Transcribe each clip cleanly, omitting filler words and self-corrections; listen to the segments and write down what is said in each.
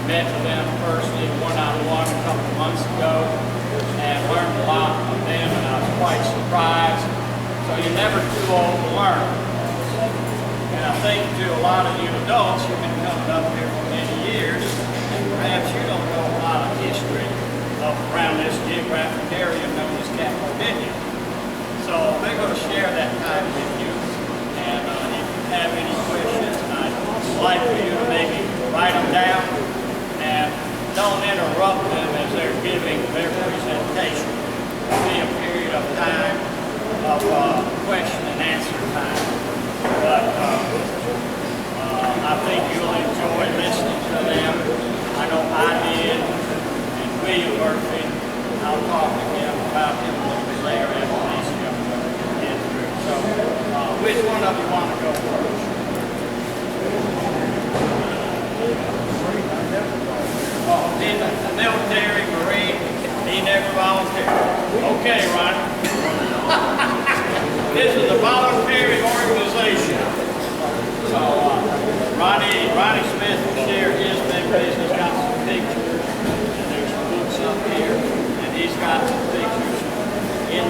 met with them personally, one-on-one a couple of months ago, and learned a lot from them, and I was quite surprised. So you're never too old to learn. And I think to a lot of you adults, you've been coming up here for many years, and perhaps you don't know a lot of history of around this geographic area known as Capital Vineyard. So they're going to share that time with you. And if you have any questions, I'd like for you to maybe write them down and don't interrupt them as they're giving their presentation. There'll be a period of time of question and answer time. But I think you'll enjoy listening to them. I know I did, and William Murphy. I'll talk to him about him a little bit later after these young get through. So, which one of you want to go first? Oh, he's a military Marine. He never volunteered. Okay, Ronnie. This is a voluntary organization. So, Ronnie Smith will share his memories. He's got some pictures, and there's some books up here, and he's got some pictures in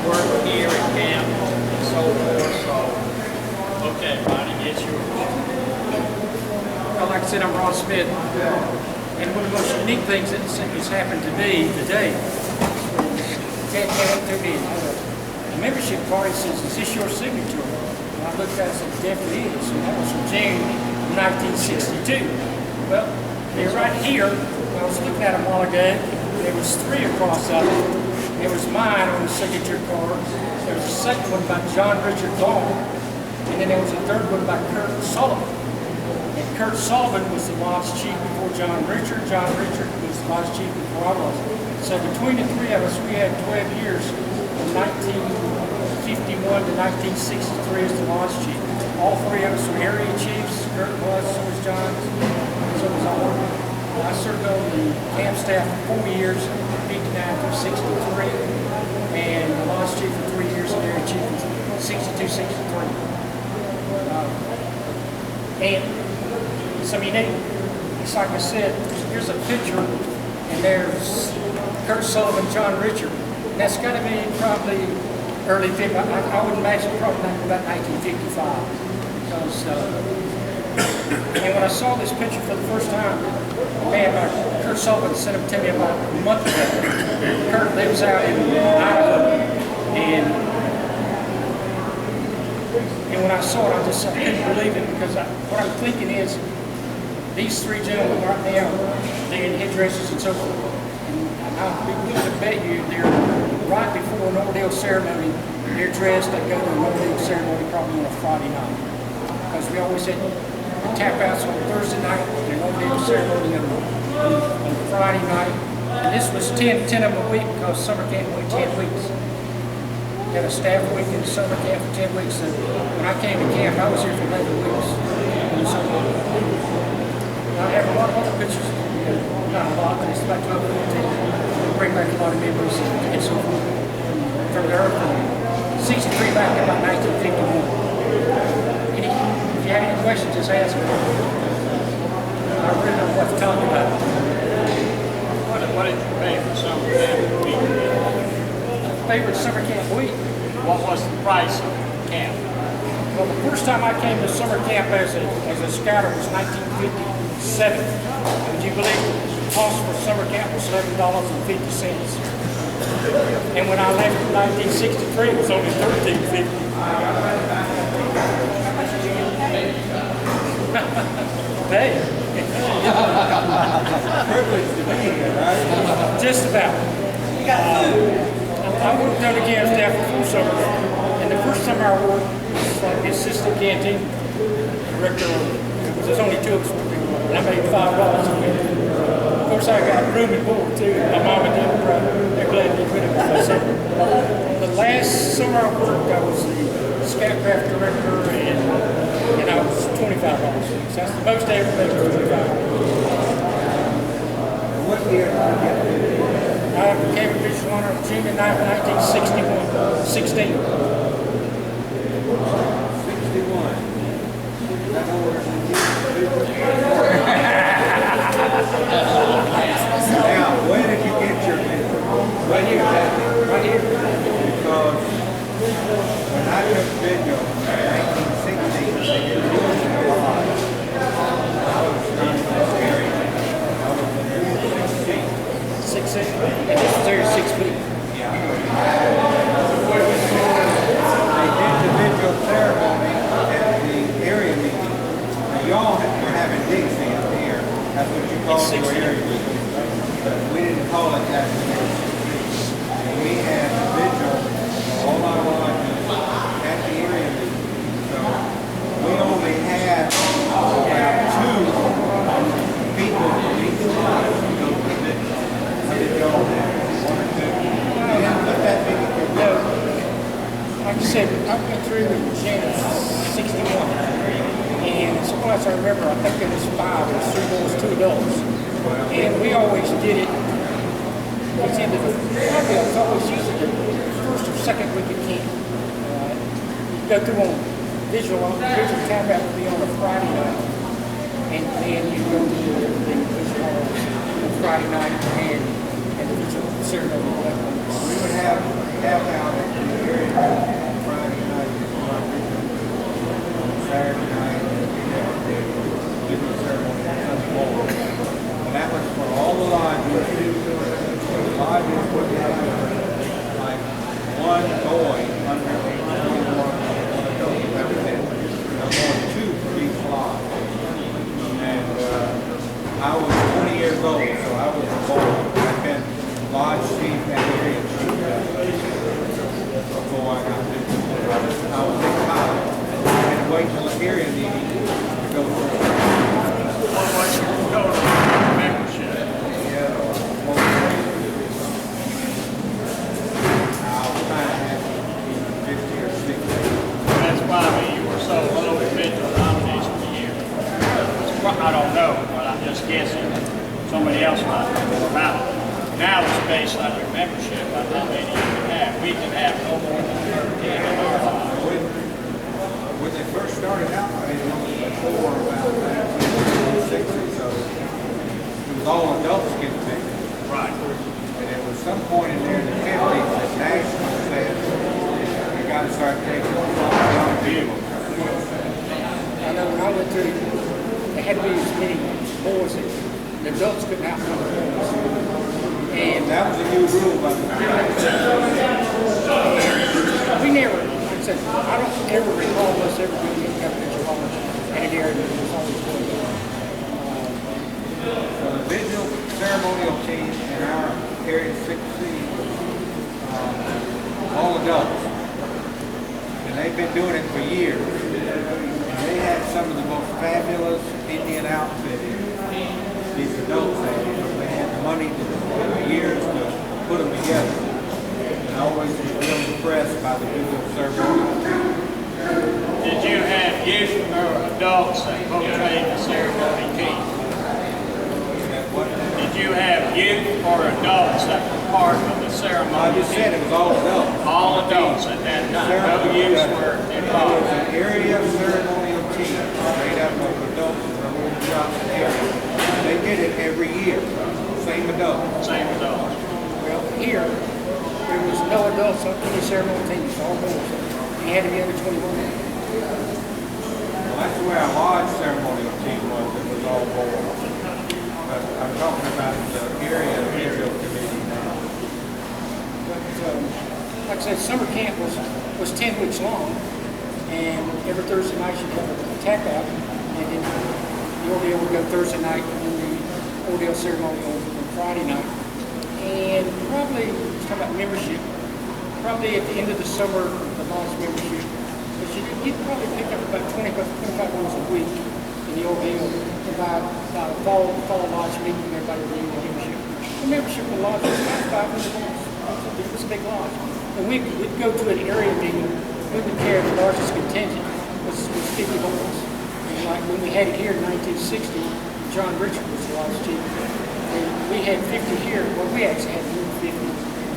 work here at camp and so forth. So, okay, Ronnie, it's yours. Well, like I said, I'm Ron Smith, and one of the most unique things that's happened to me today, Ted came to me, the membership card, he says, "Is this your signature?" And I looked at it and said, "It definitely is," and that was from June 1962. Well, they're right here. I was looking at them a while ago. There was 3 across of it. There was mine on the signature card. There was a second one by John Richard Long, and then there was a third one by Kurt Sullivan. And Kurt Sullivan was the lodge chief before John Richard. John Richard was the lodge chief before I was. So between the 3 of us, we had 12 years from 1951 to 1963 as the lodge chief. All 3 of us were area chiefs. Kurt was, so was John, so was I. I served on the camp staff for 4 years, 59 through 63, and the lodge chief for 3 years and area chief for 62, 63. And some unique, it's like I said, here's a picture, and there's Kurt Sullivan, John Richard. And that's got to be probably early 50s. I would imagine probably about 1955. Because, and when I saw this picture for the first time, man, Kurt Sullivan sent them to me about a month ago. Kurt lives out in Idaho, and when I saw it, I couldn't believe it, because what I'm thinking is, these 3 gentlemen right now, they're in headdresses and so forth. And I'll be willing to bet you they're right before an ordeal ceremony, they're dressed, they go to an ordeal ceremony probably on a Friday night. Because we always had tap outs on Thursday night and an ordeal ceremony on Friday night. And this was 10 of them a week, because summer camp went 10 weeks. Had a staff week in summer camp for 10 weeks. And when I came to camp, I was here for 11 weeks. And so I have a lot of other pictures, not a lot, but it's about 12 to 14. Bring back a lot of memories and so forth from the earth from 63 back to about 1951. If you have any questions, just ask me. I really don't know what to talk about. What did you pay for summer camp week? Favorite summer camp week? What was the price of camp? Well, the first time I came to summer camp as a scouter was 1957. Would you believe the cost for summer camp was $11.50? And when I left in 1963, it was only $13.50. Hey. Just about. You got food. I worked on the camp staff for 4 summers, and the first summer I worked was like the assistant canteen director. There's only 2 of us, and I made $5 a week. Of course, I got room and board too. My mom and dad were they're glad to quit it. The last summer I worked, I was the scout craft director, and I was $25. So that's the most I ever made, was $25. What year did you get it? I became a visual honor June 9, 1961, 16. 61. That's older than you. That's what you call It's your 60. area. We didn't call it that. And we had a vigil, all our lodges at the area meeting. So we only had about 2 people from each lodge to go to the vigil. How did y'all have? 1 or 2? You didn't put that many people. No, like I said, I went through in January 61. And as far as I remember, I think there was 5, there was 3 boys, 2 adults. And we always did it, it's in the, probably it was always usually the first or second week of camp. You go through on visual combat would be on a Friday night. And then you go to the visual on Friday night and the visual ceremony. We would have out at the area on Friday night, Saturday night, we'd have a vigil ceremony on Sunday morning. And that was for all the lodges. The lodges would have like 1 boy under 21 adult represented. No more than 2 for each lodge. And I was 20 years old, so I was born. I've been lodge chief and area chief before I got this. I was in college. I had to wait till the area meeting to go through. What was your total membership? Yeah, I was trying to have 50 or 60. That's why you were so low in vigil nominees for the year. I don't know, but I'm just guessing. Somebody else might know more about it. Now it's based on your membership, on how many you can have. We can have no more than 13 in our lodge. When they first started out, they were before about 1960, so it was all adults getting bigger. Right. And there was some point in there in the 50s that National said, you got to start taking on young people. I know when I went through, there had to be as many boys that the adults couldn't outnumber the boys. And That was a new rule by the we never, like I said, I don't ever recall us ever doing any kind of vigil lodge in an area that was always going on. So the vigil ceremonial team in our area 6C, all adults. And they've been doing it for years. And they had some of the most fabulous Indian outfitting. These adults had, they had the money for years to put them together. And I always was real impressed by the vigil ceremonial team. Did you have youth or adults that portrayed the ceremony team? That what? Did you have youth or adults that were part of the I ceremony just said team? it was all adults. All adults at that time. No youths were It was involved. an area ceremonial team made up of adults from all throughout the area. They did it every year, same adults. Same adults. Well, here, there was no adults on any ceremonial team, it was all boys. You had to be under 21. Well, that's the way our lodge ceremonial team was, it was all boys. But I'm talking about the area committee now. But, like I said, summer camp was 10 weeks long, and every Thursday night you'd have a tap out, and then the ordeal would go Thursday night, and then the ordeal ceremony on Friday night. And probably, let's talk about membership, probably at the end of the summer, the lodge membership, but you'd probably pick up about 25 a week in the ordeal, by the fall lodge meeting, everybody would renew the membership. The membership of the lodge was about 500. It was a big lodge. And we'd go to an area meeting, we would carry the largest contingent, was 50 boys. And like when we had it here in 1960, John Richard was the lodge chief. And we had 50 here, well we actually had 50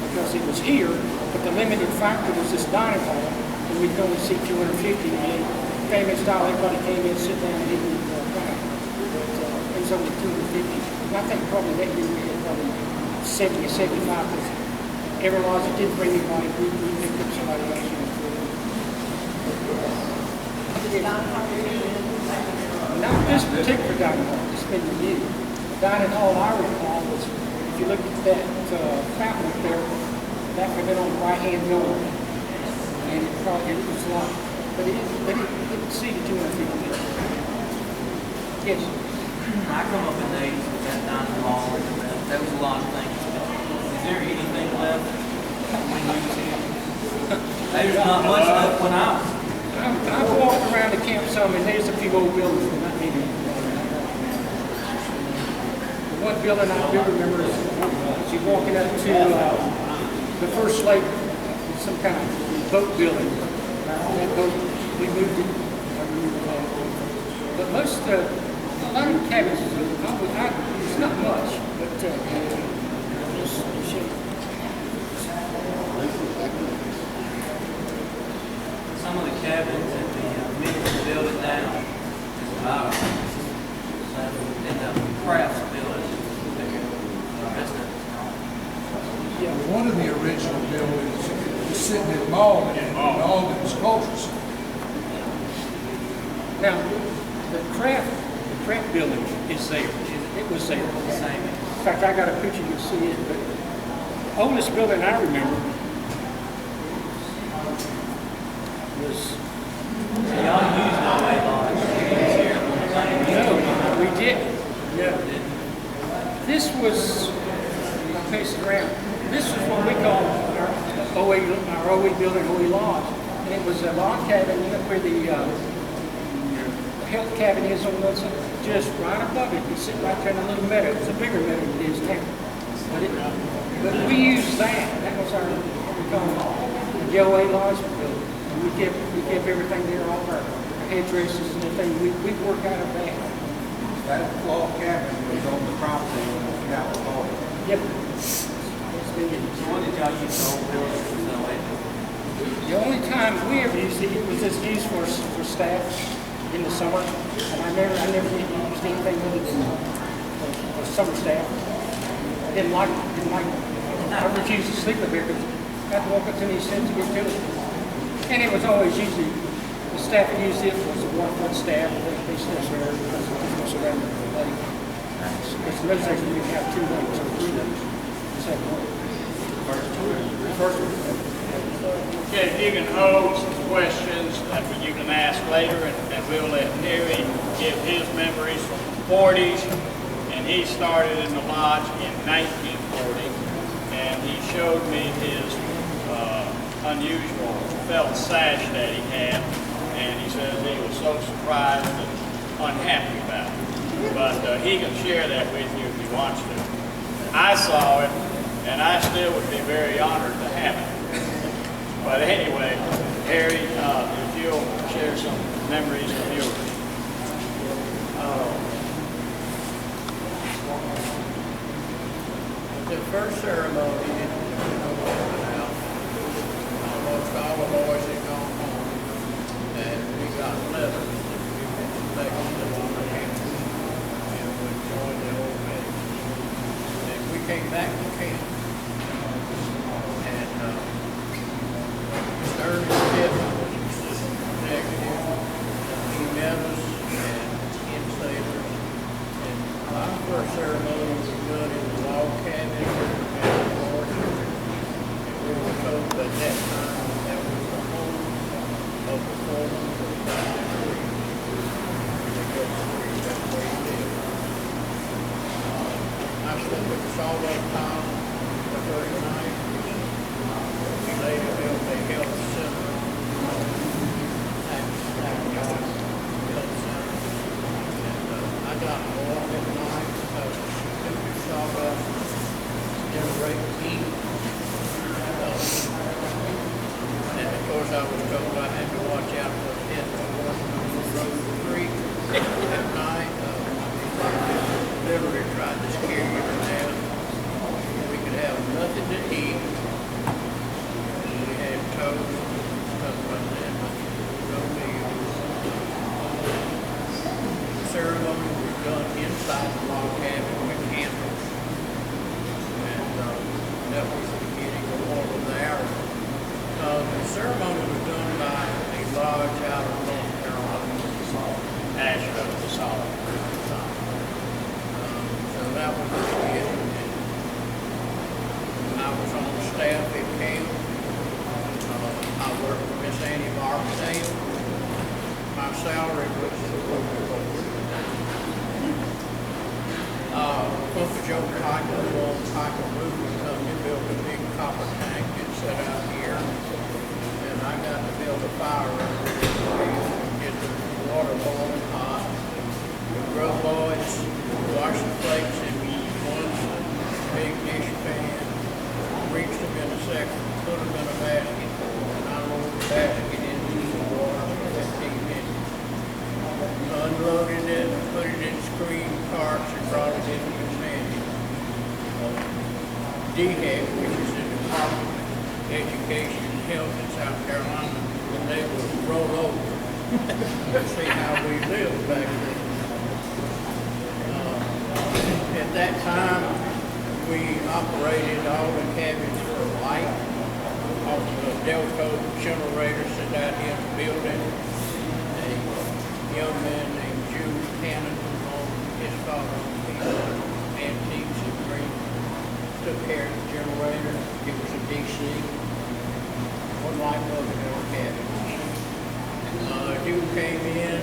because it was here, but the limited factor was this dining hall, and we could only seat 250. And famous style, everybody came in, sit down, and eat crowd. But it was only 250. And I think probably that year we had probably 70 or 75, because every lodge that didn't bring anybody, we picked up somebody else. Not this particular dining hall, it's been new. The dining hall I recall was, if you look at that fountain up there, that would have been on the right-hand door. And it was locked. But it exceeded 250 people. Yes. I come up in the 80s lot of things. Is there anything left when you was here? There's not much left when I was. I've walked around the camp some, and there's a few old buildings, but not many. The one building I do remember is you walking up to the first lake, some kind of boat building. That boat, we moved it. But most, a lot of the cabins, it's not much, but Some of the cabins at the Midland building now is about, and the crafts building. That's not. One of the original buildings was sitting in Malden, in Malden's Culture Center. now, the craft building is there. It was there. Same. In fact, I got a picture, you'll see it, but the oldest building I remember was, Y'all use no way lodge. no, we didn't. No. This was, I'll pace it around, this was what we call our OE building, OE Lodge. And it was a log cabin, you know, where the health cabin is on the side, just right above it. You sit right there in a little meadow. It's a bigger meadow than it is now. But we used that. That was our, what we call the OA Lodge building. And we kept everything there, all our headdresses and everything. We work out of that. That log cabin was on the property when the cow was born. Yep. So what did y'all use the old building for? The only time we ever used it was just used for staff in the summer, and I never used anything with it for summer staff. I didn't like it. I refused to sleep up here because I had to walk up to these steps to get to it. And it was always usually the staff that used it was the Waterfront staff. They still serve because it was around the lake. Because in those days we didn't have 2 lakes or 3 lakes. Except one. First one. Okay, you can hold some questions that you can ask later, and we'll let Harry give his memories from the 40s. And he started in the lodge in 1940, and he showed me his unusual felt sash that he had, and he says he was so surprised and unhappy about it. But he can share that with you if he wants to. I saw it, and I still would be very honored to have it. But anyway, Harry, if you'll share some memories of yours. The first ceremony, almost all the boys had gone home, and we got letters that we could take to the camp and would join the old men. And we came back to camp, and Ernest Pitt was executive. He met us and in Sailors. And my first ceremony was done in the log cabin and Georgia. And we were told at that time that was the home of the foreman of the Tree. They go to Tree, that's where he lived. I slept with the Sawdust Town the first night. We later built a health center. I got warm at night because stupid sawdust generate heat. And of course I was told I had to watch out for the head of Road Creek at night. Literally tried to scare you to death. We could have nothing to eat. We had toast, stuff like that, but no meals. The ceremony was done inside the log cabin with candles. And that was the beginning of what was there. The ceremony was done by a lodge out of North Carolina. Asheville, the Solid. So that was the beginning. When I was on staff at camp, I worked for Miss Annie Markdale. My salary was $4. Uncle Joe Piker, old Piker Roofing Company, built a big copper tank that set out here. And I got to build a fire under it, get the water boiling hot. The grub boys wash the plates in one big dish pan, reach them in a second, put them in a basket, and I roll the basket into the water for 15 minutes. Unloaded it, put it in screen carts, and brought it into the sandy. DHEC, which is the Department of Education and Health in South Carolina, and they would roll over to see how we lived back then. At that time, we operated all the cabins for light. Off the Delco generator sat out here in the building. A young man named Jude Cannon on his father, Antiques and Green, took care of the generator. It was a DC. One light bulb in our cabin. Jude came in,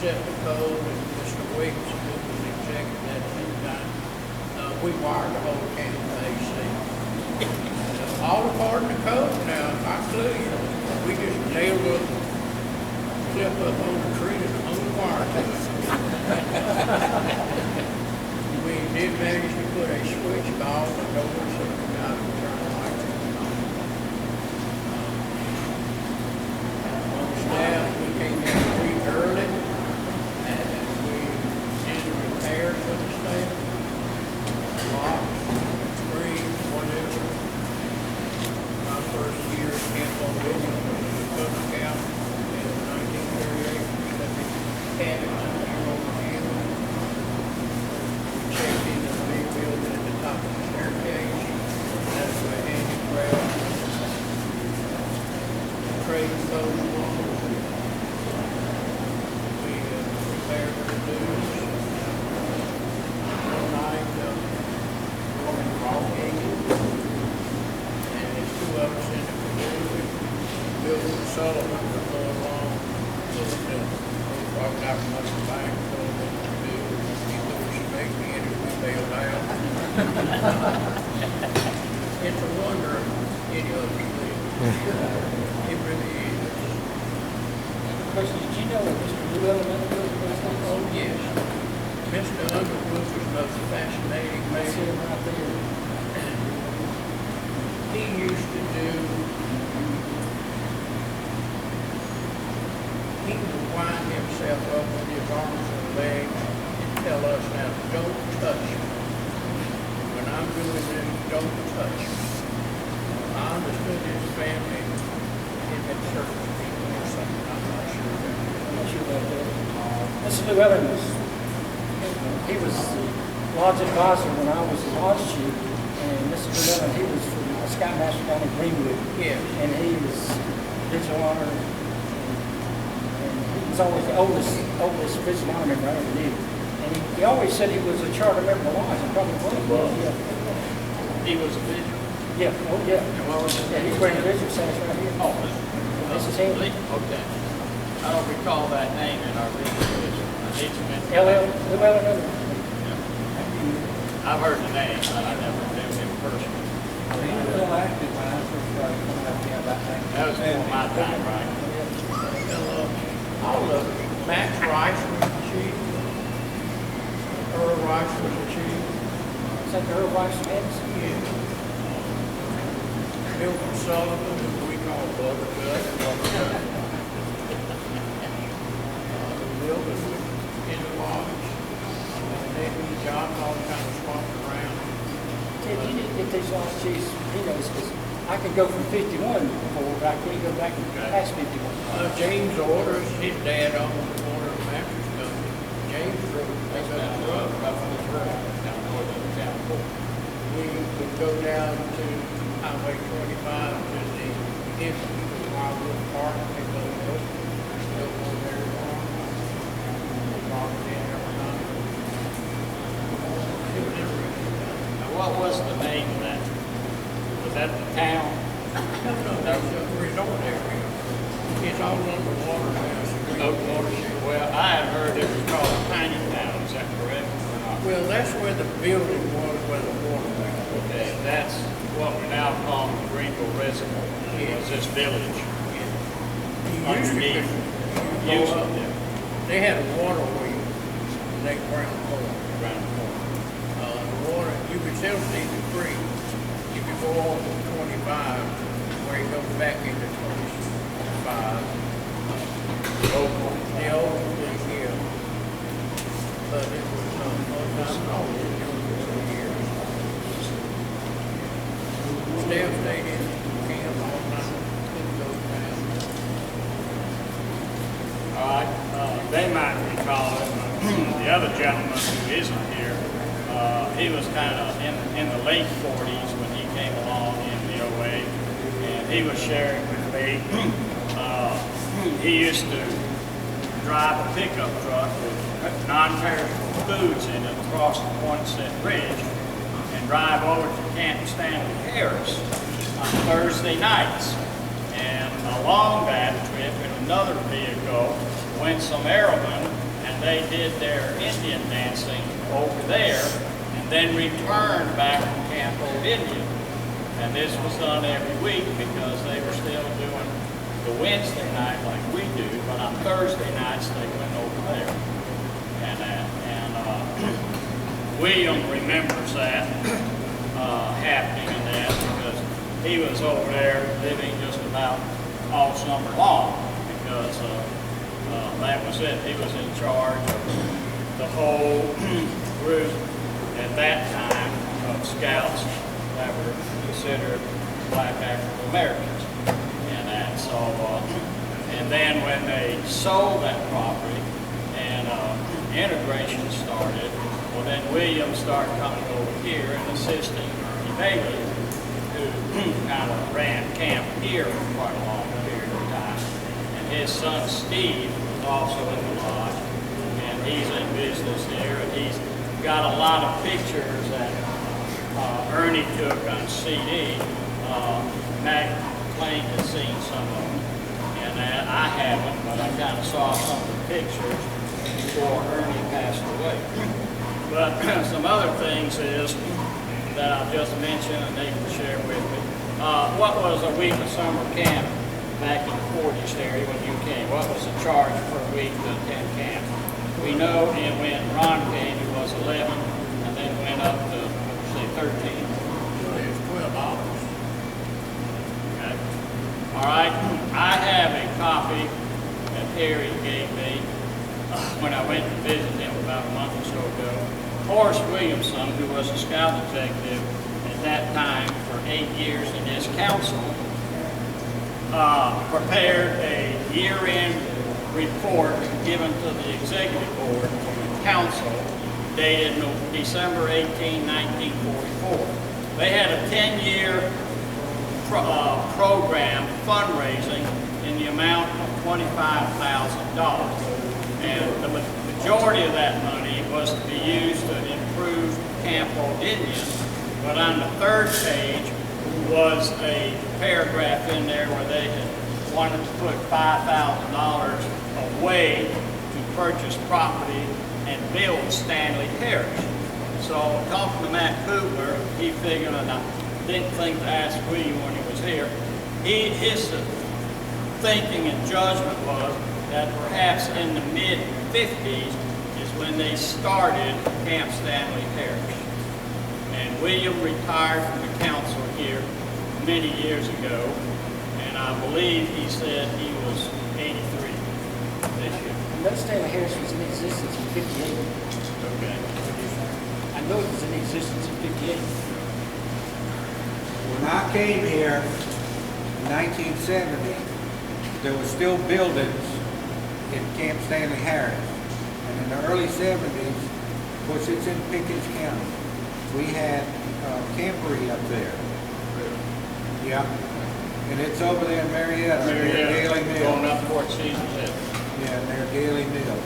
set the code, and Mr. Wiggs, who was the executive at the time, we wired the whole cabin to AC. All according to code now, I tell you, we just nailed a clip up on the tree and hung the wire to it. We did manage to put a switch valve on the door so we got to turn the light on. On staff, we came in pretty early and we did the repairs for the staff. Locks, screens, whatever. My first year at Camp on William was a Cook Scout in 1938. We had the cabin out here over here. We checked into the big building at the top of the staircase. That's where handicraft, trade clothes walls. We repaired the news. One night, and there's two of us in the community. Bill Sullivan was going along, walked out from under the bank, told him what to do. He thought we should make me in it, we bailed out. It's a wonder any of us live. It really is. Question, did you know that Mr. Llewellyn Underwood was like, Oh, yes. Mr. Underwood was the most fascinating I see him man. right there. He used to do, he would wind himself up with his arms and legs and tell us now, don't touch me. When I'm doing this, don't touch me. I understood his family, it had certain people or something, I'm not sure. I'm not sure about that. Mr. Llewellyn was, he was the lodge advisor when I was a lodge chief, and Mr. Llewellyn, he was from the Scoutmaster down in Greenwood. Yes. And he was Division Honor, and he was always the oldest Division Honor member I ever knew. And he always said he was a charter member of the lodge, and probably was. Yeah. He was a bishop. Yeah, oh, yeah. Yeah, he's wearing the bishop sash right here. Oh, This is him. okay. I don't recall that name in our research. L.L. Llewellyn Underwood. I've heard the name, but I never knew him personally. He was still active when I first started coming up here about That was before my time, right? All of it. Max Rice was the chief. Earl Rice was the chief. Is that the Earl Rice Madison? Yeah. Milton Sullivan, who we call Bubba. Milton was in the lodge. They do the job, all kind of swapped around. Ted, you need to get these last chiefs, he knows, because I could go from 51 before, but I can't go back past 51. James Orders, his dad owned the Order of Mattress Company. James wrote, they got a truck up on the road down north of the town. We would go down to Highway 25 to the entrance to Wildwood Park, they go there, still go there. Now, what was the name of that? Was that the town? No, that was a resort area. It's all underwater now. Oak Watershed. Well, I had heard it was called Tiny Town. Is that correct or not? Well, that's where the building was, where the water went. Okay, that's what we now call the Greenville Reservoir, was this village. Underneath. You go up, they had a water wheel, they ground floor. The water, you could still see the creek. You could go on to 25, where it goes back into 25. The old thing here. But it was, Still stayed in camp all night, couldn't go down. All right, they might recall it, but the other gentleman who isn't here, he was kind of in the late 40s when he came along in the OA, and he was sharing with me, he used to drive a pickup truck with non-perishable foods in it across the Poinsett Bridge and drive over to Camp Stanley Harris on Thursday nights. And along that trip in another vehicle went some Arrowmen, and they did their Indian dancing over there and then returned back to Camp Old Indian. And this was done every week because they were still doing the Wednesday night like we do, but on Thursday nights they went over there. William remembers that happening and that because he was over there living just about all summer long because that was it. He was in charge of the whole group at that time of scouts that were considered Black African Americans. And that, so, and then when they sold that property and integration started, well, then William started coming over here and assisting Ernie Bailey, who kind of ran camp here for quite a long period of time. And his son Steve was also in the lodge, and he's in business here, and he's got a lot of pictures that Ernie took on CD. Mac McLean has seen some of them, and I haven't, but I kind of saw some of the pictures before Ernie passed away. But some other things is that I'll just mention and they can share with me. What was a week of summer camp back in the 40s, Terry, when you came? What was the charge per week to attend camp? We know and when Ron came, it was 11, and then went up to, say, 13. It was $12. Okay. All right. I have a copy that Harry gave me when I went to visit him about a month or so ago. Horace Williamson, who was a scout executive at that time for 8 years in his council, prepared a year-end report given to the executive board from the council dated December 18, 1944. They had a 10-year program fundraising in the amount of $25,000. And the majority of that money was to be used to improve Camp Old Indian. But on the third page was a paragraph in there where they had wanted to put $5,000 away to purchase property and build Stanley Parish. So talking to Matt Kugler, he figured, and I didn't think to ask William when he was here, his thinking and judgment was that perhaps in the mid-50s is when they started Camp Stanley Parish. And William retired from the council here many years ago, and I believe he said he was 83 this year. And that Stanley Harris was in existence in 58. Okay. I know it was in existence in 58. When I came here in 1970, there were still buildings in Camp Stanley Harris. And in the early 70s, of course it's in Pickens County, we had Campery up there. Yeah. And it's over there in Marietta. Near Gailey Mills. Going up Fort Caesar's Head. Yeah, near Gailey Mills.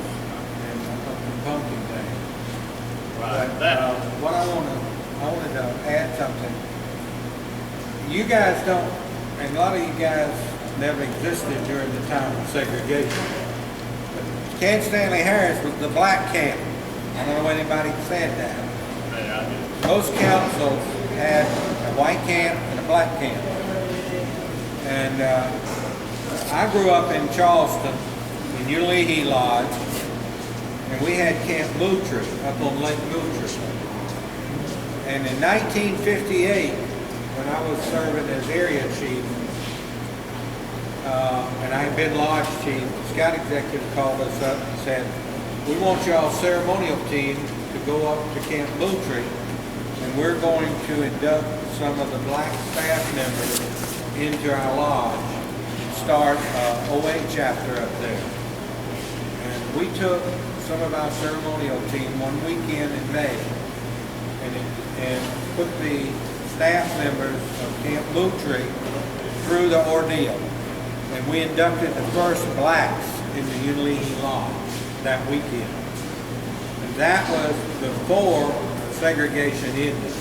And up in Pumpkin Day. Right. But, what I wanted to add something. You guys don't, and a lot of you guys never existed during the time of segregation. But Camp Stanley Harris was the black camp. I don't know anybody said that. Yeah, I did. Most councils had a white camp and a black camp. And I grew up in Charleston, in Ulihe Lodge, and we had Camp Moultrie up on Lake Moultrie. And in 1958, when I was serving as area chief, and I had been lodge chief, the scout executive called us up and said, "We want y'all ceremonial team to go up to Camp Moultrie, and we're going to induct some of the black staff members into our lodge and start a OA chapter up there." And we took some of our ceremonial team one weekend in May and put the staff members of Camp Moultrie through the ordeal. And we inducted the first blacks into Ulihe Lodge that weekend. And that was before segregation ended,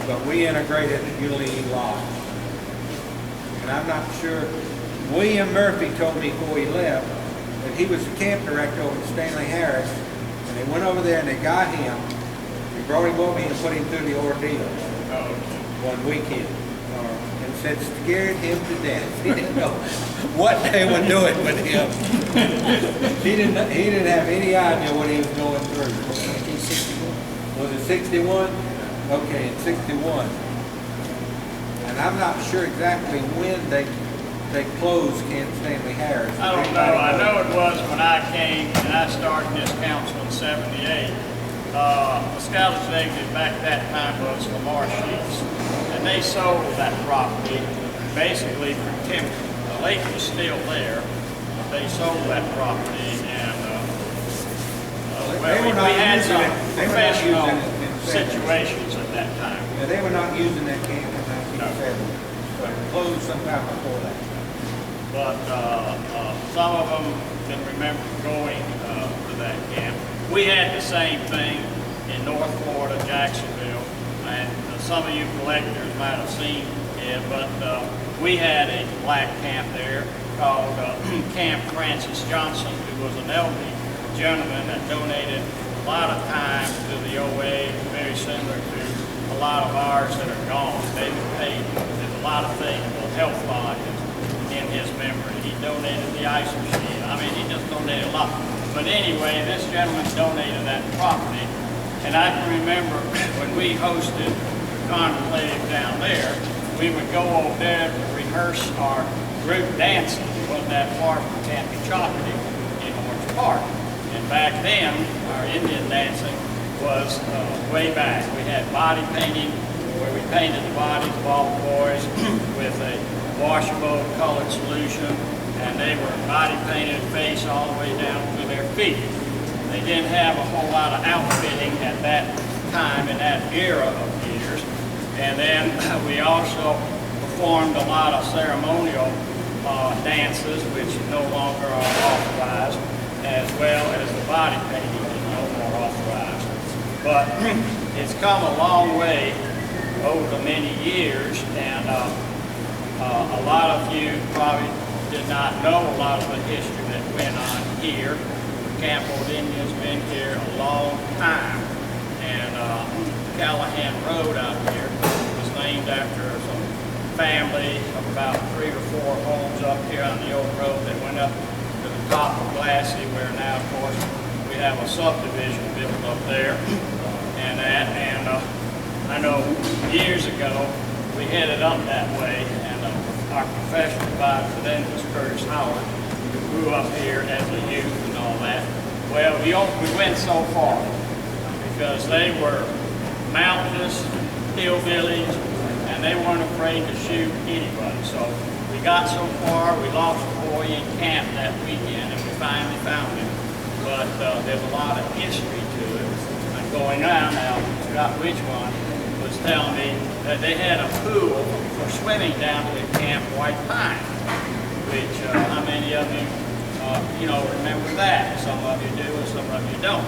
but we integrated Ulihe Lodge. And I'm not sure, William Murphy told me before he left that he was the camp director over at Stanley Harris, and they went over there and they got him, they brought him over and put him through the ordeal one weekend. And said scared him to death. He didn't know what they were doing with him. He didn't have any idea what he was going through. 1961. Was it 61? Okay, in 61. And I'm not sure exactly when they closed Camp Stanley Harris. I don't know. I know it was when I came and I started this council in '78. The scout executive back that time was Lamar Sheets, and they sold that property basically for timber. The lake was still there, but they sold that property, and They were not we had using some it. They were not professional using it in situations at that time. Yeah, they were not using that camp in 1970. So it closed sometime before that. But some of them can remember going to that camp. We had the same thing in North Florida, Jacksonville, and some of you collectors might have seen it, but we had a black camp there called Camp Francis Johnson, who was an elderly gentleman that donated a lot of time to the OA, very similar to a lot of ours that are gone. David Payton did a lot of things with health lodges in his memory. He donated the ice machine. I mean, he just donated a lot. But anyway, this gentleman donated that property, and I can remember when we hosted Contemplative down there, we would go over there to rehearse our group dancing. It wasn't that far from Camp Chocody in Orange Park. And back then, our Indian dancing was way back. We had body painting, where we painted the bodies of all the boys with a washable colored solution, and they were body painted face all the way down to their feet. They didn't have a whole lot of outfitting at that time in that era of years. And then we also performed a lot of ceremonial dances, which no longer are authorized, as well as the body painting is no more authorized. But it's come a long way over the many years, and a lot of you probably did not know a lot of the history that went on here. Camp Old Indian's been here a long time, and Callahan Road out here was named after some family of about 3 or 4 homes up here on the old road that went up to the top of Glassy, where now, of course, we have a subdivision built up there, and I know years ago we headed up that way, and our professional advisor then was Curtis Howard, who grew up here as a youth and all that. Well, we went so far because they were mountainous hillbillies, and they weren't afraid to shoot anybody. So we got so far, we lost a boy in camp that weekend, and we finally found him. But there's a lot of history to it. I'm going on now, I forgot which one, was telling me that they had a pool for swimming down to the Camp White Pine, which how many of you, remember that? Some of you do and some of you don't.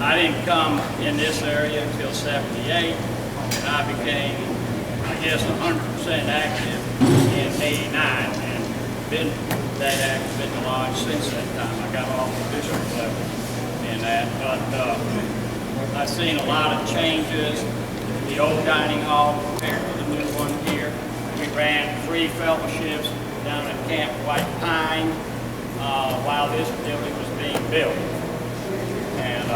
I didn't come in this area until '78, and I became, I guess, 100% active in '89, and been that active in the lodge since that time. I got off the district level in that, but I've seen a lot of changes. The old dining hall compared to the new one here. We ran 3 fellowships down at Camp White Pine while this building was being built. And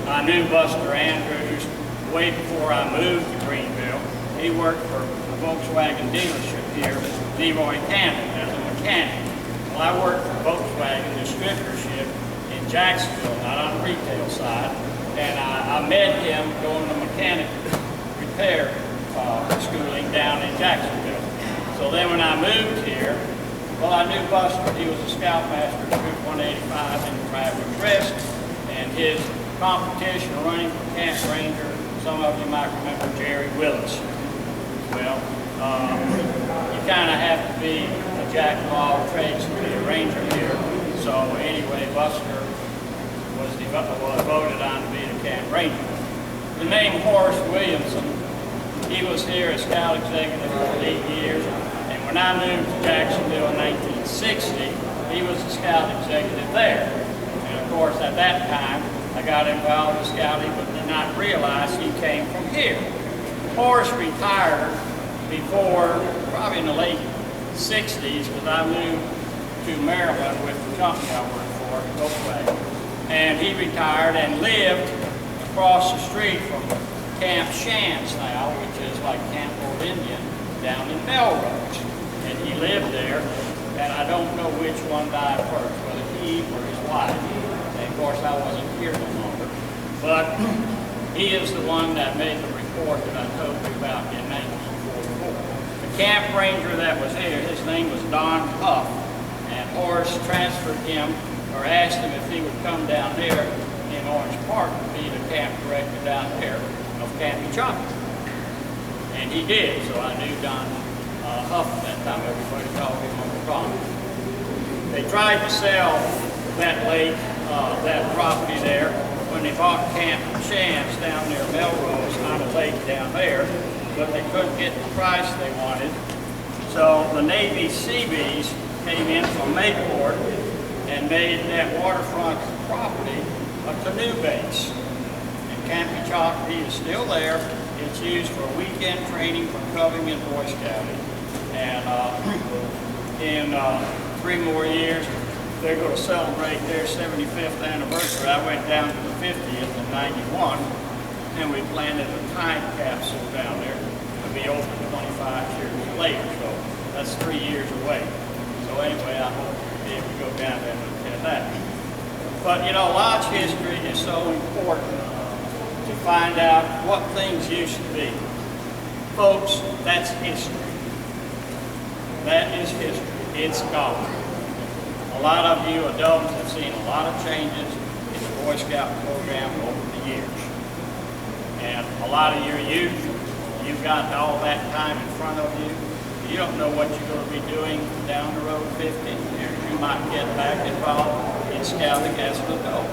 I knew Buster Andrews way before I moved to Greenville. He worked for a Volkswagen dealership here, Leroy Cannon, as a mechanic. Well, I worked for Volkswagen distributorship in Jacksonville, not on the retail side, and I met him going to mechanic repair schooling down in Jacksonville. So then when I moved here, well, I knew Buster. He was a scoutmaster at Troop 185 in the Traveling Crest, and his competition running for Camp Ranger, some of you might remember Jerry Willis. Well, you kind of have to be a jack of all trades to be a ranger here. So anyway, Buster was voted on to be the Camp Ranger. The name Horace Williamson, he was here as scout executive for 8 years. And when I moved to Jacksonville in 1960, he was the scout executive there. And of course, at that time, I got involved in scouting, but did not realize he came from here. Horace retired before, probably in the late 60s, because I moved to Maryland with the company I worked for, Volkswagen. And he retired and lived across the street from Camp Shants now, which is like Camp Old Indian, down in Melrose. And he lived there, and I don't know which one died first, whether he or his wife. And of course, I wasn't here no longer. But he is the one that made the report that I told you about in 1944. The camp ranger that was here, his name was Don Huff, and Horace transferred him, or asked him if he would come down there in Orange Park to be the camp director down there of Camp Echocka. And he did, so I knew Don Huff at that time. Everybody called him Uncle Don. They tried to sell that lake, that property there, when they bought Camp Shants down near Melrose on a lake down there, but they couldn't get the price they wanted. So the Navy Seabees came in from Mayport and made that waterfront property a canoe base. And Camp Echocka is still there. It's used for weekend training for Coving and Boy Scouting. And in 3 more years, they're going to celebrate their 75th anniversary. I went down to the 50th in '91, and we planted a time capsule down there to be open 25 years later. So that's 3 years away. So anyway, I hope to be able to go down there and look at that. But you know, lodge history is so important to find out what things used to be. Folks, that's history. That is history. It's gone. A lot of you adults have seen a lot of changes in the Boy Scout program over the years. And a lot of your youth, you've got all that time in front of you. You don't know what you're going to be doing down the road 50 years. You might get back involved in scouting as an adult.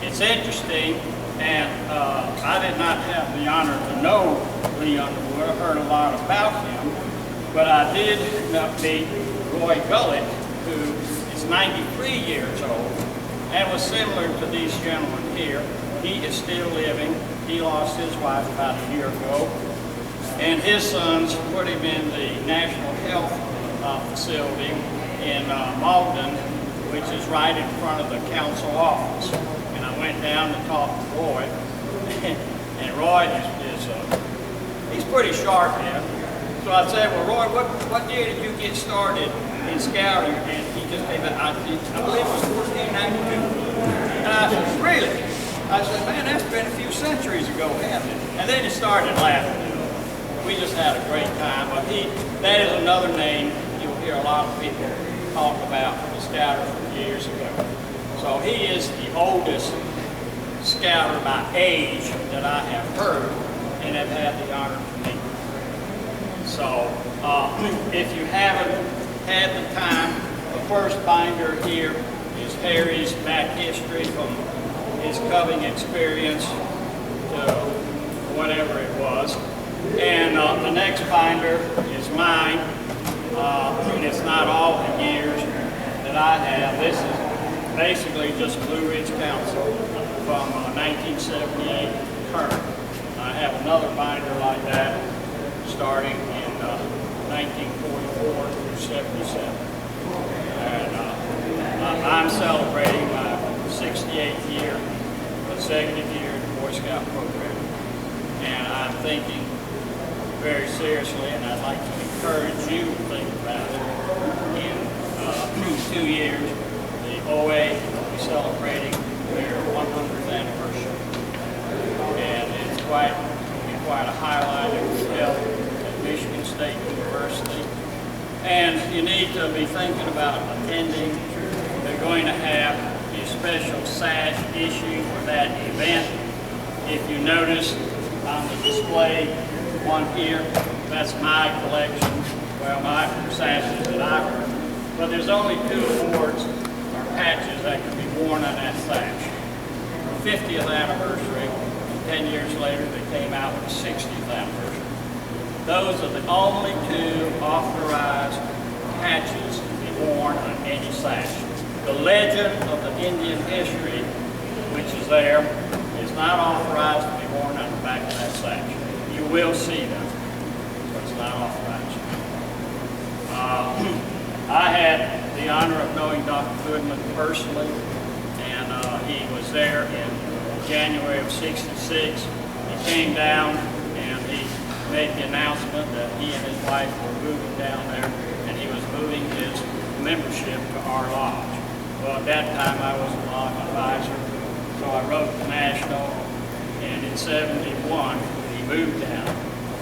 It's interesting, and I did not have the honor to know Lee Underwood. I heard a lot about him, but I did meet Roy Gullett, who is 93 years old, and was similar to these gentlemen here. He is still living. He lost his wife about a year ago, and his sons put him in the National Health facility in Malden, which is right in front of the council office. And I went down and talked to Roy, and Roy he's pretty sharp now. So I said, well, Roy, what year did you get started in scouting? And he just came out, I believe it was 1492. And I said, really? I said, man, that's been a few centuries ago, hasn't it? And then he started laughing. We just had a great time. But that is another name you'll hear a lot of people talk about from the scouter from years ago. So he is the oldest scouter by age that I have heard and have had the honor to meet. So if you haven't had the time, the first binder here is Harry's back history from his Coving experience to whatever it was. And the next binder is mine. And it's not all the years that I have. This is basically just Blue Ridge Council from 1978 to current. I have another binder like that starting in 1944 through 77. And I'm celebrating my 68th year, consecutive year in the Boy Scout program. And I'm thinking very seriously, and I'd like to encourage you to think about it. In 2 years, the OA will be celebrating their 100th anniversary. And it's quite a highlight. It was held at Michigan State University. And you need to be thinking about attending. They're going to have a special sash issue for that event. If you notice on the display, one here, that's my collection, well, my sashes that I earned. But there's only 2 awards or patches that can be worn on that sash. The 50th anniversary, 10 years later, they came out with the 60th anniversary. Those are the only 2 authorized patches to be worn on any sash. The legend of the Indian history, which is there, is not authorized to be worn on the back of that sash. You will see them, but it's not authorized. I had the honor of knowing Dr. Goodman personally, and he was there in January of '66. He came down and he made the announcement that he and his wife were moving down there, and he was moving his membership to our lodge. Well, at that time I was a lodge advisor, so I wrote the National, and in '71 when he moved down,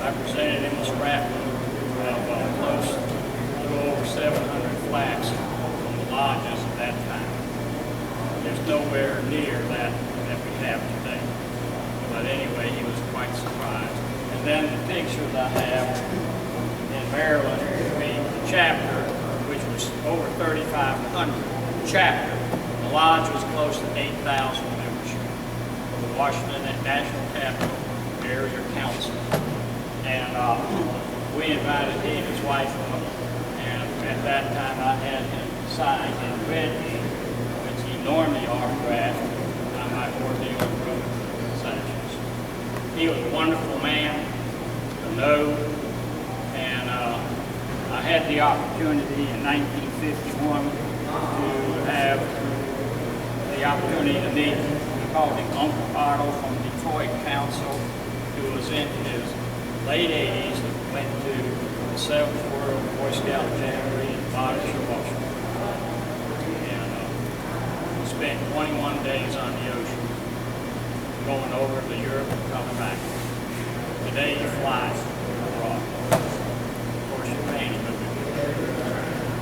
I presented him this scrap book of close to over 700 flags from the lodges at that time. There's nowhere near that we have today. But anyway, he was quite surprised. And then the pictures I have in Maryland, the chapter, which was over 3,500 chapter. The lodge was close to 8,000 membership of the Washington National Capital Area Council. And we invited he and his wife up, and at that time I had him sign in red ink, which he normally autographed on my Ordeal Road sashes. He was a wonderful man to know, and I had the opportunity in 1951 to have the opportunity to meet, we called him Uncle Otto from Detroit Council, who was in his late 80s, went to the 7th World Boy Scout Jamboree in Bonneville, Washington. And spent 21 days on the ocean, going over to Europe and coming back. Today he flies abroad. Of course, you're painting,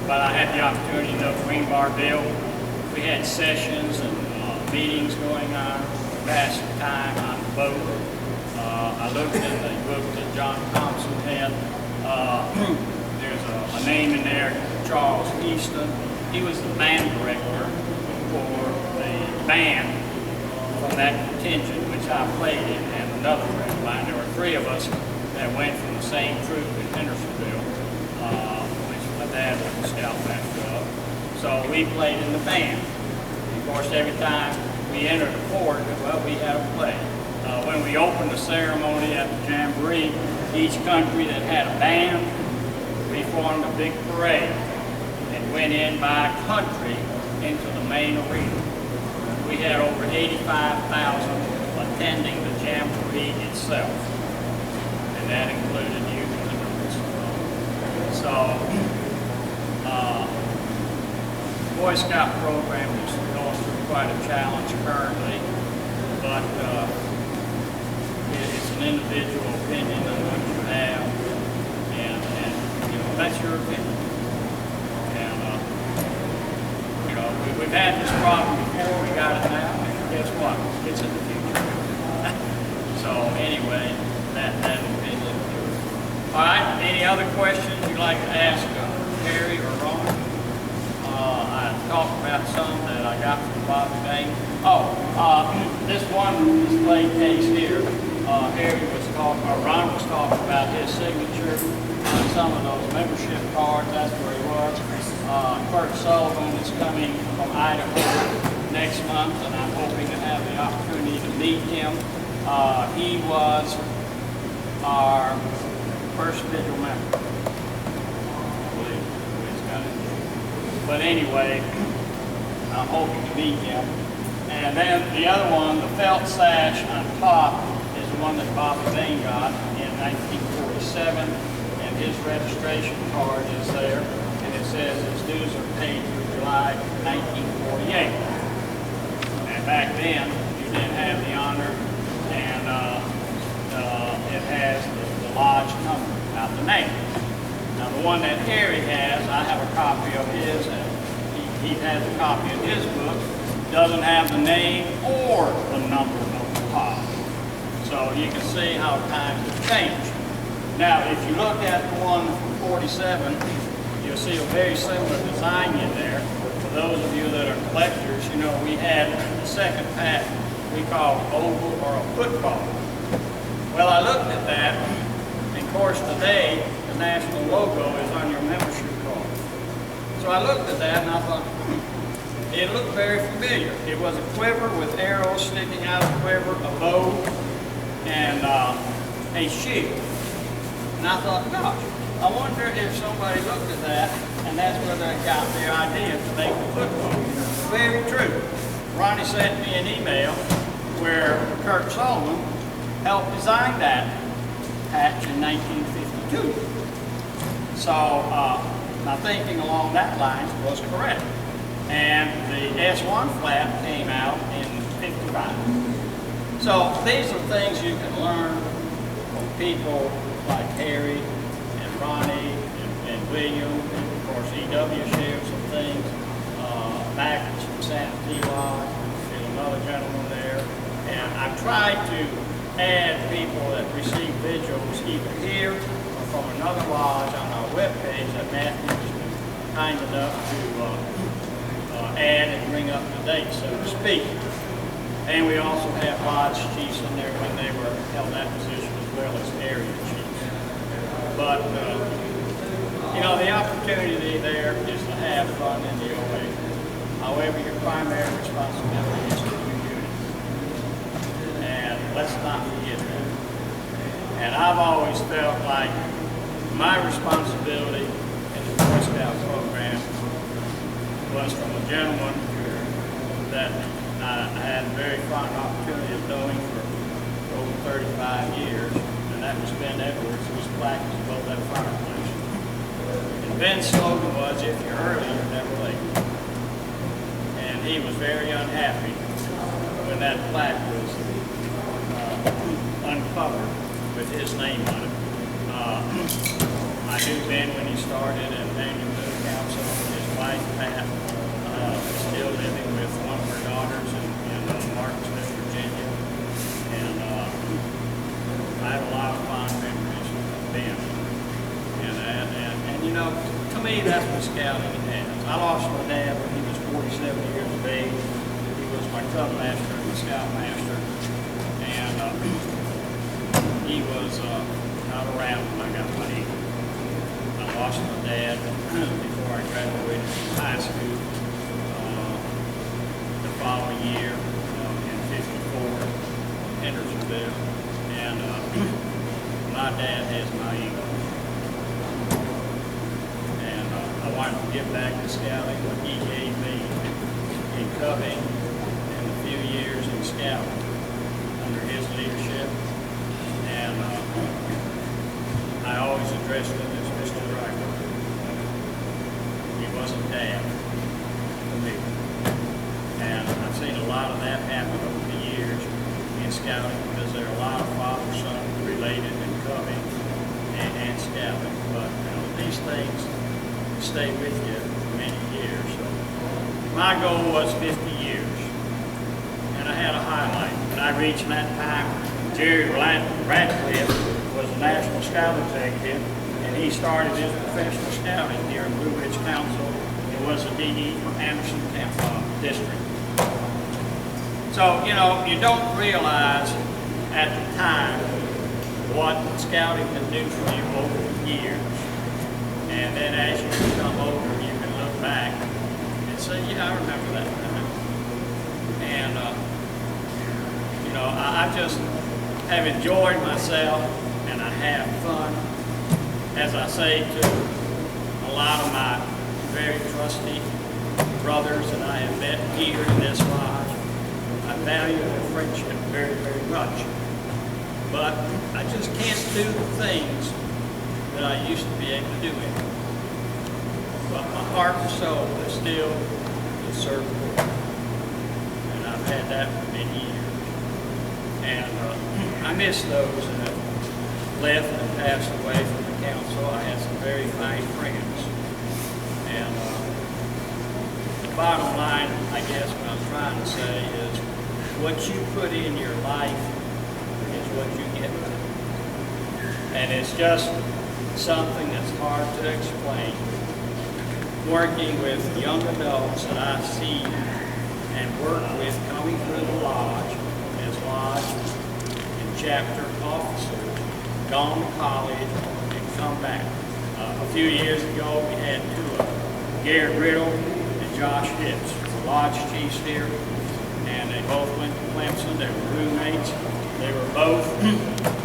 but I had the opportunity to know Greenbar Bill. We had sessions and meetings going on, passed time on the boat. I looked at the book that John Thompson had. There's a name in there, Charles Easton. He was the band director for the band from that contingent, which I played in, and another friend of mine. There were 3 of us that went from the same troop in Hendersonville, which my dad was a scoutmaster of. So we played in the band. Of course, every time we entered the port, well, we had a play. When we opened the ceremony at the Jamboree, each country that had a band, we formed a big parade and went in by country into the main arena. We had over 85,000 attending the Jamboree itself, and that included youth and adults. So, Boy Scout program is going through quite a challenge currently, but it's an individual opinion on what you have, and you know, that's your opinion. And you know, we've had this problem before, we got it now, and guess what? It's in the future. So anyway, that opinion. All right, any other questions you'd like to ask Terry or Ron? I talked about some that I got from Bobby Bank. Oh, this one display case here Harry was talking, or Ron was talking about his signature on some of those membership cards. That's where he was. Kurt Sullivan is coming from Idaho next month, and I'm hoping to have the opportunity to meet him. He was our first vigil member, I believe. But anyway, I'm hoping to meet him. And then the other one, the felt sash on top, is the one that Bobby Bain got in 1947, and his registration card is there, and it says his dues are paid through July 1948. And back then, you didn't have the honor, and it has the lodge number, not the name. Now the one that Harry has, I have a copy of his, and he has a copy of his book. Doesn't have the name or the number of the pod. So you can see how times have changed. Now, if you look at the one from 47, you'll see a very similar design in there. For those of you that are collectors, you know, we had the second patent we call oval or a football. Well, I looked at that, and of course today, the national logo is on your membership card. So I looked at that and I thought, it looked very familiar. It was a quiver with arrows sticking out of the quiver, a bow, and a shield. And I thought, gosh, I wonder if somebody looked at that and that's where they got their idea to make the football. Very true. Ronnie sent me an email where Kurt Sullivan helped design that patch in 1952. So my thinking along that line was correct. And the S1 flap came out in 55. So these are things you can learn from people like Harry and Ronnie and William, and of course E.W. shared some things. Mac from Santee Lodge, there's another gentleman there. And I've tried to add people that receive vigils either here or from another lodge on our webpage that Matthew has been kind enough to add and bring up to date, so to speak. And we also have lodge chiefs in there when they were held that position, as well as area chiefs. But, you know, the opportunity there is to have fun in the OA. However, your primary responsibility is to your unit. And let's not forget that. And I've always felt like my responsibility in the Boy Scout program was from a gentleman that I had a very fond opportunity of knowing for over 35 years, and that was Ben Edwards, who was plaque above that fireplace. And Ben's slogan was, if you're early, you're never late. And he was very unhappy when that plaque was uncovered with his name on it. I knew Ben when he started, and Daniel Moon Council, his wife Pat, still living with one of her daughters in Martinsville, Virginia. And I have a lot of fond memories of Ben. And you know, to me, that's what scouting has. I lost my dad when he was 47 years of age. He was my cub master and the scout master. And he was not around when I got my eagle. I lost my dad before I graduated from high school. The following year in 54, Hendersonville, and my dad has my eagle. And I wanted to give back to scouting what he gave me in cubbing and a few years in scouting under his leadership. And I always addressed him as Mr. Driver. He wasn't Dad to me. And I've seen a lot of that happen over the years in scouting, because there are a lot of father-son related in cubbing and scouting. But you know, these things stay with you for many years. So my goal was 50 years. And I had a highlight. When I reached that time, Jerry Ratcliffe was a National Scout Executive, and he started his professional scouting here in Blue Ridge Council. It was a DE for Anderson District. So, you know, you don't realize, at the time what scouting can do for you over the years. And then as you become older, you can look back and say, yeah, I remember that time. And, you know, I just have enjoyed myself, and I have fun. As I say to a lot of my very trusty brothers that I have met here in this lodge, I value their friendship very, very much. But I just can't do the things that I used to be able to do anymore. But my heart and soul is still to serve the Lord. And I've had that for many years. And I miss those that have left and passed away from the council. I had some very fine friends. And the bottom line, I guess, what I'm trying to say is what you put in your life is what you get. And it's just something that's hard to explain. Working with young adults that I see and work with coming through the lodge as lodge and chapter officers, gone to college and come back. A few years ago, we had two of them, Garrett Riddle and Josh Hicks, the lodge chiefs here, and they both went to Clemson. They were roommates. They were both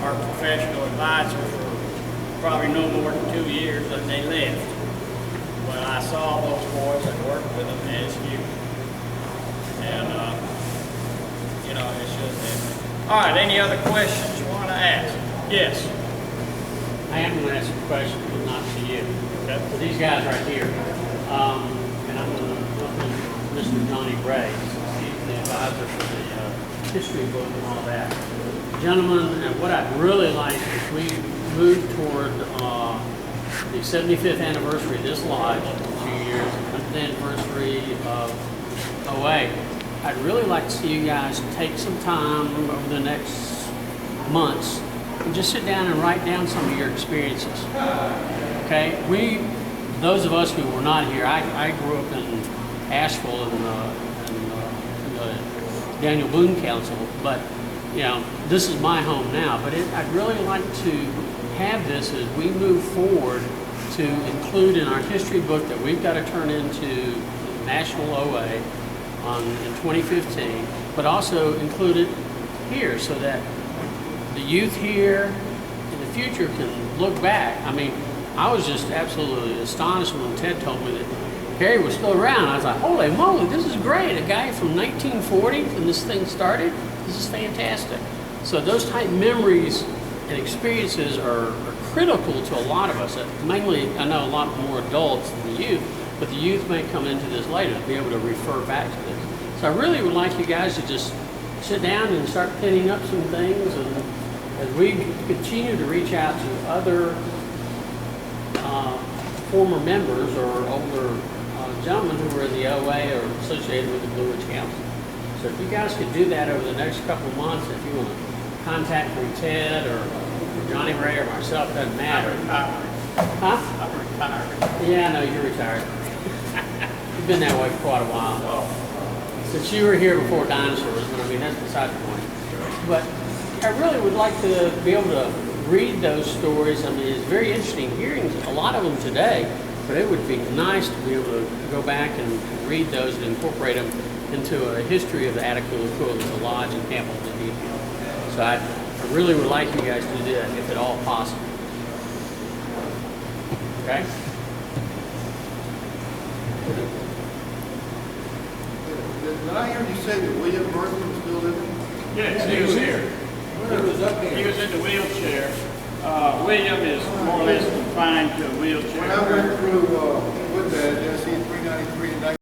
our professional advisors for probably no more than 2 years, and they left. But I saw those boys and worked with them as youth. And, you know, it's just, all right, any other questions you want to ask? Yes. I am going to ask a question, but not to you. Okay. For these guys right here, and I'm going to look at Mr. Johnny Bray, he's the advisor for the history book and all that. Gentlemen, and what I'd really like is we move toward the 75th anniversary of this lodge in a few years, the 100th anniversary of OA. I'd really like to see you guys take some time over the next months and just sit down and write down some of your experiences. Okay, those of us who were not here, I grew up in Asheville in the Daniel Boone Council, but you know, this is my home now. But I'd really like to have this as we move forward to include in our history book that we've got to turn into National OA in 2015, but also include it here so that the youth here in the future can look back. I mean, I was just absolutely astonished when Ted told me that Harry was still around. I was like, holy moly, this is great. A guy from 1940 when this thing started, this is fantastic. So those type memories and experiences are critical to a lot of us. Mainly, I know a lot more adults than the youth, but the youth may come into this later to be able to refer back to this. So I really would like you guys to just sit down and start pinning up some things, and as we continue to reach out to other former members or older gentlemen who were in the OA or associated with the Blue Ridge Council. So if you guys could do that over the next couple of months, if you want to contact me, Ted or Johnny Ray or myself, doesn't matter. Huh? I'm retired. Yeah, I know you're retired. You've been that way for quite a while. Since you were here before dinosaurs, but I mean, that's beside the point. But I really would like to be able to read those stories. I mean, it's very interesting hearing a lot of them today, but it would be nice to be able to go back and read those and incorporate them into a history of the Attakullakuwa, the lodge and Camp Old Indian. So I really would like you guys to do that if at all possible. Okay? Did I hear you say that William Bertha was still living? Yes, he was here. When it was up He here, was in the wheelchair. William is more or less confined to a wheelchair. When I went through with that, I see 393 and